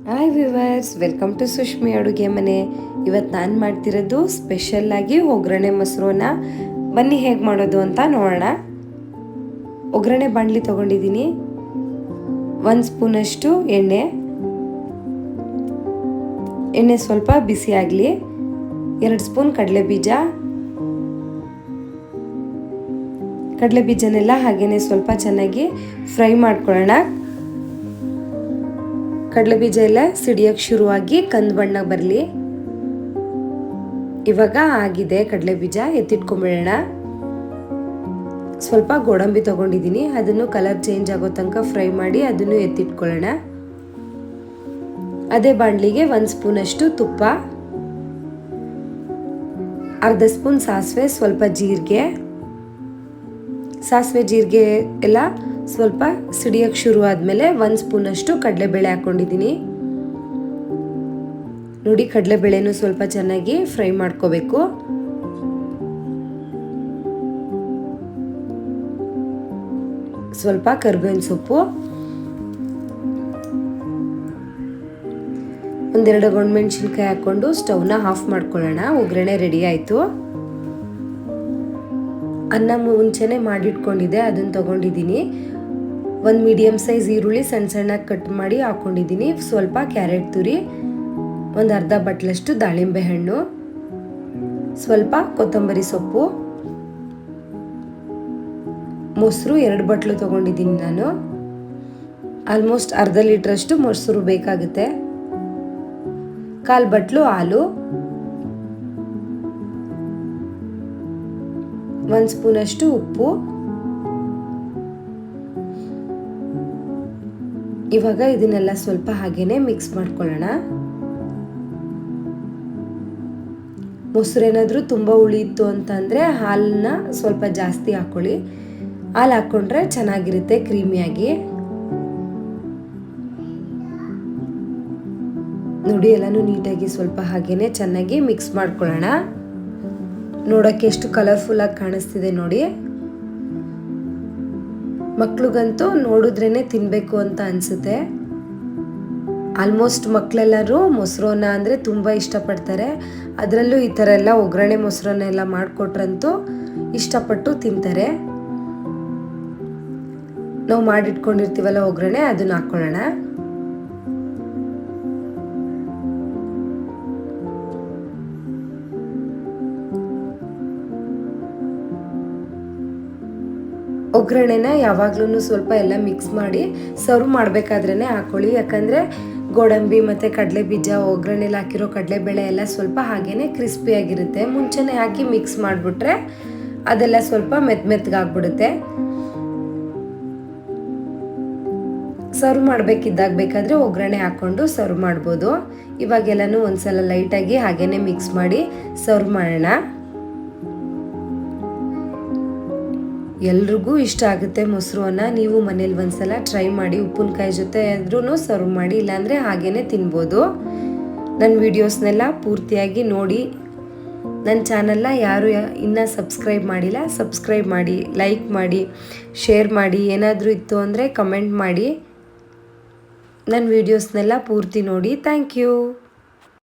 Hi viewers, welcome to ಸುಷ್ಮಿ ಅಡುಗೆ ಮನೆ. ಇವತ್ತು ನಾನು ಮಾಡ್ತಿರೋದು ಸ್ಪೆಷಲ್ಲಾಗಿ ಒಗ್ಗರಣೆ ಮೊಸರನ್ನ. ಬನ್ನಿ ಹೇಗೆ ಮಾಡೋದು ಅಂತ ನೋಡೋಣ. ಒಗ್ಗರಣೆ ಬಾಣಲಿ ತೊಗೊಂಡಿದ್ದೀನಿ. 1 ಸ್ಪೂನಷ್ಟು ಎಣ್ಣೆ ಸ್ವಲ್ಪ ಬಿಸಿ ಆಗಲಿ. 2 ಸ್ಪೂನ್ ಕಡಲೆ ಬೀಜನೆಲ್ಲ ಹಾಗೇನೆ ಸ್ವಲ್ಪ ಚೆನ್ನಾಗಿ ಫ್ರೈ ಮಾಡ್ಕೊಳ್ಳೋಣ. ಕಡಲೆ ಬೀಜ ಎಲ್ಲ ಸಿಡಿಯೋಕ್ಕೆ ಶುರುವಾಗಿ ಕಂದು ಬಣ್ಣಕ್ಕೆ ಬರಲಿ. ಇವಾಗ ಆಗಿದೆ ಕಡಲೆ ಬೀಜ, ಎತ್ತಿಟ್ಕೊಂಡ್ಬಿಡೋಣ. ಸ್ವಲ್ಪ ಗೋಡಂಬಿ ತೊಗೊಂಡಿದ್ದೀನಿ, ಅದನ್ನು ಕಲರ್ ಚೇಂಜ್ ಆಗೋ ತನಕ ಫ್ರೈ ಮಾಡಿ ಅದನ್ನು ಎತ್ತಿಟ್ಕೊಳ್ಳೋಣ. ಅದೇ ಬಾಣಲಿಗೆ 1 ಸ್ಪೂನಷ್ಟು ತುಪ್ಪ, ಅರ್ಧ ಸ್ಪೂನ್ ಸಾಸಿವೆ, ಸ್ವಲ್ಪ ಜೀರಿಗೆ. ಸಾಸಿವೆ ಜೀರಿಗೆ ಎಲ್ಲ ಸ್ವಲ್ಪ ಸಿಡಿಯೋಕ್ಕೆ ಶುರು ಆದಮೇಲೆ 1 ಸ್ಪೂನಷ್ಟು ಕಡಲೆಬೇಳೆ ಹಾಕ್ಕೊಂಡಿದ್ದೀನಿ. ನೋಡಿ, ಕಡಲೆಬೇಳೆನೂ ಸ್ವಲ್ಪ ಚೆನ್ನಾಗಿ ಫ್ರೈ ಮಾಡ್ಕೋಬೇಕು. ಸ್ವಲ್ಪ ಕರಿಬೇವಿನ ಸೊಪ್ಪು, ಒಂದೆರಡು ಒಣಮೆಣಸಿನ್ಕಾಯಿ ಹಾಕ್ಕೊಂಡು ಸ್ಟವ್ನ ಆಫ್ ಮಾಡ್ಕೊಳ್ಳೋಣ. ಒಗ್ಗರಣೆ ರೆಡಿ ಆಯಿತು. ಅನ್ನ ಮುಂಚೆನೇ ಮಾಡಿಟ್ಕೊಂಡಿದ್ದೆ, ಅದನ್ನು ತೊಗೊಂಡಿದ್ದೀನಿ. 1 ಮೀಡಿಯಮ್ ಸೈಜ್ ಈರುಳ್ಳಿ ಸಣ್ಣಗೆ ಕಟ್ ಮಾಡಿ ಹಾಕ್ಕೊಂಡಿದ್ದೀನಿ. ಸ್ವಲ್ಪ ಕ್ಯಾರೆಟ್ ತುರಿ, ಒಂದು ಅರ್ಧ ಬಟ್ಲಷ್ಟು ದಾಳಿಂಬೆ ಹಣ್ಣು, ಸ್ವಲ್ಪ ಕೊತ್ತಂಬರಿ ಸೊಪ್ಪು, ಮೊಸರು 2 ಬಟ್ಲು ತೊಗೊಂಡಿದ್ದೀನಿ ನಾನು. ಆಲ್ಮೋಸ್ಟ್ ಅರ್ಧ ಲೀಟ್ರಷ್ಟು ಮೊಸರು ಬೇಕಾಗುತ್ತೆ. 1/4 ಬಟ್ಲು ಹಾಲು, 1 ಸ್ಪೂನಷ್ಟು ಉಪ್ಪು. ಇವಾಗ ಇದನ್ನೆಲ್ಲ ಸ್ವಲ್ಪ ಹಾಗೇನೆ ಮಿಕ್ಸ್ ಮಾಡ್ಕೊಳ್ಳೋಣ. ಮೊಸರೇನಾದ್ರೂ ತುಂಬ ಉಳಿಯಿತು ಅಂತಂದರೆ ಹಾಲನ್ನ ಸ್ವಲ್ಪ ಜಾಸ್ತಿ ಹಾಕ್ಕೊಳ್ಳಿ. ಹಾಲು ಹಾಕ್ಕೊಂಡ್ರೆ ಚೆನ್ನಾಗಿರುತ್ತೆ ಕ್ರೀಮಿಯಾಗಿ. ನೋಡಿ, ಎಲ್ಲನೂ ನೀಟಾಗಿ ಸ್ವಲ್ಪ ಹಾಗೇನೆ ಚೆನ್ನಾಗಿ ಮಿಕ್ಸ್ ಮಾಡ್ಕೊಳ್ಳೋಣ. ನೋಡೋಕ್ಕೆ ಎಷ್ಟು ಕಲರ್ಫುಲ್ಲಾಗಿ ಕಾಣಿಸ್ತಿದೆ ನೋಡಿ. ಮಕ್ಳಿಗಂತೂ ನೋಡಿದ್ರೇ ತಿನ್ನಬೇಕು ಅಂತ ಅನಿಸುತ್ತೆ. ಆಲ್ಮೋಸ್ಟ್ ಮಕ್ಕಳೆಲ್ಲರೂ ಮೊಸರನ್ನ ಅಂದರೆ ತುಂಬ ಇಷ್ಟಪಡ್ತಾರೆ. ಅದರಲ್ಲೂ ಈ ಥರ ಎಲ್ಲ ಒಗ್ಗರಣೆ ಮೊಸರನ್ನ ಎಲ್ಲ ಮಾಡಿಕೊಟ್ರಂತೂ ಇಷ್ಟಪಟ್ಟು ತಿಂತಾರೆ. ನಾವು ಮಾಡಿಟ್ಕೊಂಡಿರ್ತೀವಲ್ಲ ಒಗ್ಗರಣೆ, ಅದನ್ನ ಹಾಕ್ಕೊಳ್ಳೋಣ. ಒಗ್ಗರಣೆನ ಯಾವಾಗ್ಲೂ ಸ್ವಲ್ಪ ಎಲ್ಲ ಮಿಕ್ಸ್ ಮಾಡಿ ಸರ್ವ್ ಮಾಡಬೇಕಾದ್ರೇ ಹಾಕೊಳ್ಳಿ. ಯಾಕಂದರೆ ಗೋಡಂಬಿ ಮತ್ತು ಕಡಲೆ ಬೀಜ, ಒಗ್ಗರಣೆಲಿ ಹಾಕಿರೋ ಕಡಲೆಬೇಳೆ ಎಲ್ಲ ಸ್ವಲ್ಪ ಹಾಗೇನೆ ಕ್ರಿಸ್ಪಿಯಾಗಿರುತ್ತೆ. ಮುಂಚೆನೇ ಹಾಕಿ ಮಿಕ್ಸ್ ಮಾಡಿಬಿಟ್ರೆ ಅದೆಲ್ಲ ಸ್ವಲ್ಪ ಮೆತ್ತಗಾಗ್ಬಿಡುತ್ತೆ. ಸರ್ವ್ ಮಾಡಬೇಕಿದ್ದಾಗ ಬೇಕಾದರೆ ಒಗ್ಗರಣೆ ಹಾಕ್ಕೊಂಡು ಸರ್ವ್ ಮಾಡ್ಬೋದು. ಇವಾಗೆಲ್ಲನೂ ಒಂದ್ಸಲ ಲೈಟಾಗಿ ಹಾಗೇನೆ ಮಿಕ್ಸ್ ಮಾಡಿ ಸರ್ವ್ ಮಾಡೋಣ. ಎಲ್ರಿಗೂ ಇಷ್ಟ ಆಗುತ್ತೆ ಮೊಸರನ್ನ. ನೀವು ಮನೇಲಿ ಒಂದ್ಸಲ ಟ್ರೈ ಮಾಡಿ. ಉಪ್ಪಿನಕಾಯಿ ಜೊತೆ ಆದ್ರೂ ಸರ್ವ್ ಮಾಡಿ, ಇಲ್ಲಾಂದರೆ ಹಾಗೇನೆ ತಿನ್ಬೋದು. ನನ್ನ ವಿಡಿಯೋಸ್ನೆಲ್ಲ ಪೂರ್ತಿಯಾಗಿ ನೋಡಿ. ನನ್ನ ಚಾನಲ್ನ ಯಾರು ಇನ್ನೂ ಸಬ್ಸ್ಕ್ರೈಬ್ ಮಾಡಿಲ್ಲ, ಸಬ್ಸ್ಕ್ರೈಬ್ ಮಾಡಿ, ಲೈಕ್ ಮಾಡಿ, ಶೇರ್ ಮಾಡಿ. ಏನಾದರೂ ಇತ್ತು ಅಂದರೆ ಕಮೆಂಟ್ ಮಾಡಿ. ನನ್ನ ವಿಡಿಯೋಸ್ನೆಲ್ಲ ಪೂರ್ತಿ ನೋಡಿ. Thank you.